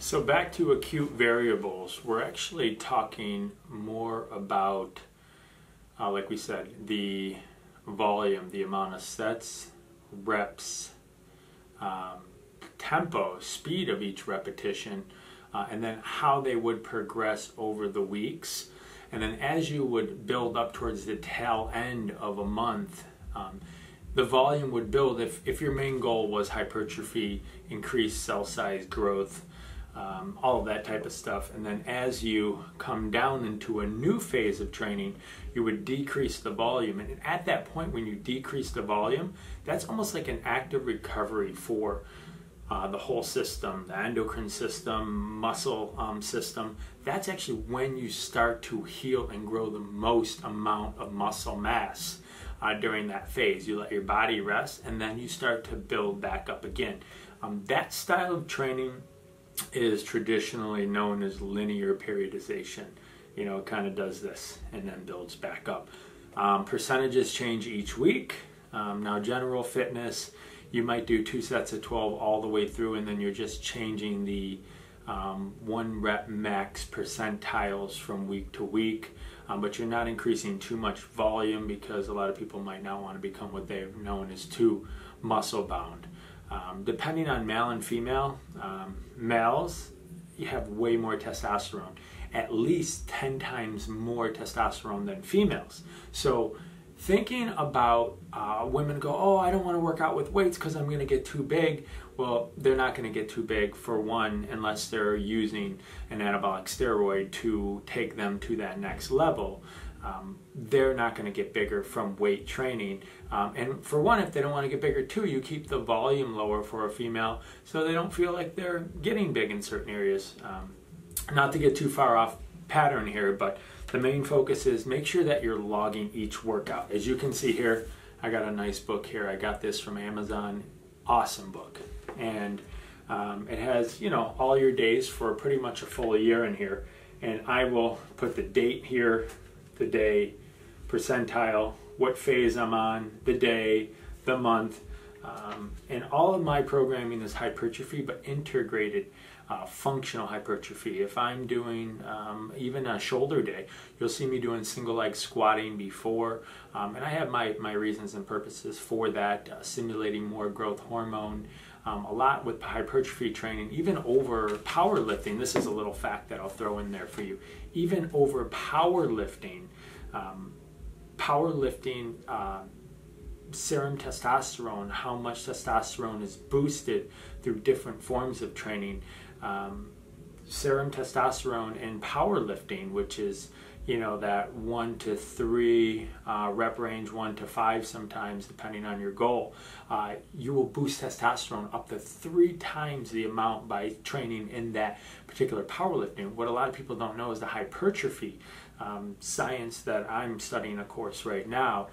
So back to acute variables, we're actually talking more about, like we said, the volume, the amount of sets, reps, tempo, speed of each repetition, and then how they would progress over the weeks. And then as you would build up towards the tail end of a month, the volume would build if your main goal was hypertrophy, increased cell size growth, all of that type of stuff. And then as you come down into a new phase of training, you would decrease the volume. And at that point, when you decrease the volume, that's almost like an active recovery for the whole system, the endocrine system, muscle system. That's actually when you start to heal and grow the most amount of muscle mass during that phase. You let your body rest and then you start to build back up again. That style of training is traditionally known as linear periodization. You know, it kind of does this and then builds back up. Percentages change each week. Now general fitness, you might do 2 sets of 12 all the way through, and then you're just changing the 1 rep max percentiles from week to week, but you're not increasing too much volume because a lot of people might not want to become what they've known as too muscle bound. Depending on male and female, males, you have way more testosterone, at least 10 times more testosterone than females. So thinking about women go, oh, I don't want to work out with weights because I'm going to get too big. Well, they're not going to get too big, for one, unless they're using an anabolic steroid to take them to that next level. They're not going to get bigger from weight training. And for one, if they don't want to get bigger too, you keep the volume lower for a female so they don't feel like they're getting big in certain areas. Not to get too far off pattern here, but the main focus is make sure that you're logging each workout. As you can see here, I got a nice book here. I got this from Amazon. Awesome book. And it has, you know, all your days for pretty much a full year in here. And I will put the date here, the day, percentile, what phase I'm on, the day, the month. And all of my programming is hypertrophy, but integrated functional hypertrophy. If I'm doing even a shoulder day, you'll see me doing single leg squatting before. And I have my reasons and purposes for that, simulating more growth hormone. A lot with hypertrophy training, even over powerlifting. This is a little fact that I'll throw in there for you. Even over powerlifting, serum testosterone, how much testosterone is boosted through different forms of training. Serum testosterone in powerlifting, which is, you know, that 1 to 3 rep range, 1 to 5 sometimes, depending on your goal. You will boost testosterone up to 3 times the amount by training in that particular powerlifting. What a lot of people don't know is the hypertrophy science that I'm studying a course right now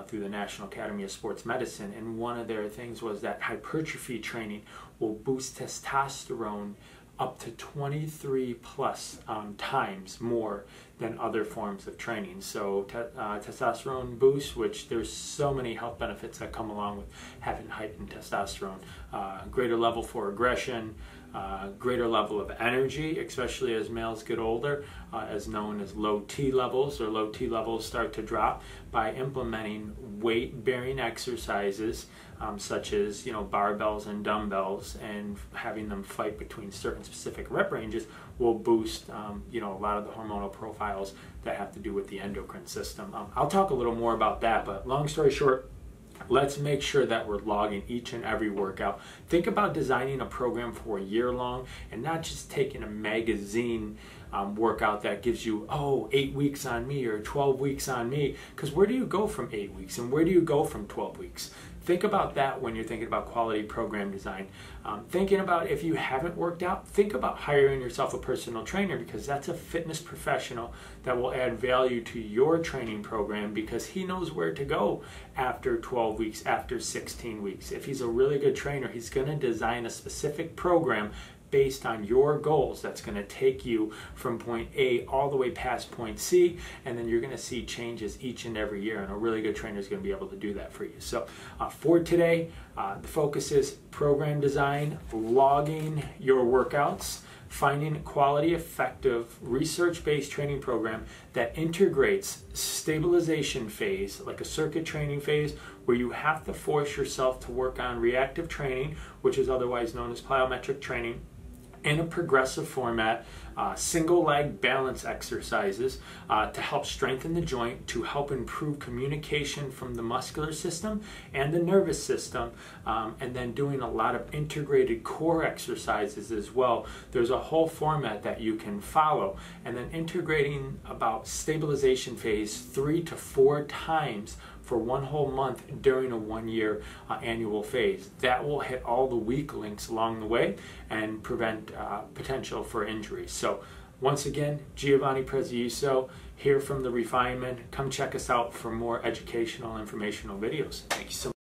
through the National Academy of Sports Medicine, and one of their things was that hypertrophy training will boost testosterone up to 23 plus times more than other forms of training. So testosterone boost, which there's so many health benefits that come along with having heightened testosterone. Greater level for aggression, greater level of energy, especially as males get older, as known as low T levels, or low T levels start to drop by implementing weight-bearing exercises such as, you know, barbells and dumbbells, and having them fight between certain specific rep ranges will boost, you know, a lot of the hormonal profiles that have to do with the endocrine system. I'll talk a little more about that, but long story short, let's make sure that we're logging each and every workout. Think about designing a program for a year long and not just taking a magazine workout that gives you, oh, 8 weeks on me or 12 weeks on me. Because where do you go from 8 weeks and where do you go from 12 weeks? Think about that when you're thinking about quality program design. Thinking about if you haven't worked out, think about hiring yourself a personal trainer, because that's a fitness professional that will add value to your training program, because he knows where to go after 12 weeks, after 16 weeks. If he's a really good trainer, he's going to design a specific program based on your goals that's going to take you from point A all the way past point C, and then you're going to see changes each and every year, and a really good trainer is going to be able to do that for you. So for today, the focus is program design, logging your workouts, finding a quality, effective, research-based training program that integrates stabilization phase, like a circuit training phase, where you have to force yourself to work on reactive training, which is otherwise known as plyometric training, in a progressive format, single leg balance exercises to help strengthen the joint, to help improve communication from the muscular system and the nervous system, and then doing a lot of integrated core exercises as well. There's a whole format that you can follow, and then integrating about stabilization phase 3 to 4 times for one whole month during a 1 year annual phase. That will hit all the weak links along the way and prevent potential for injury. So once again, Giovanni Prezioso here from The Refinement. Come check us out for more educational, informational videos. Thank you so much.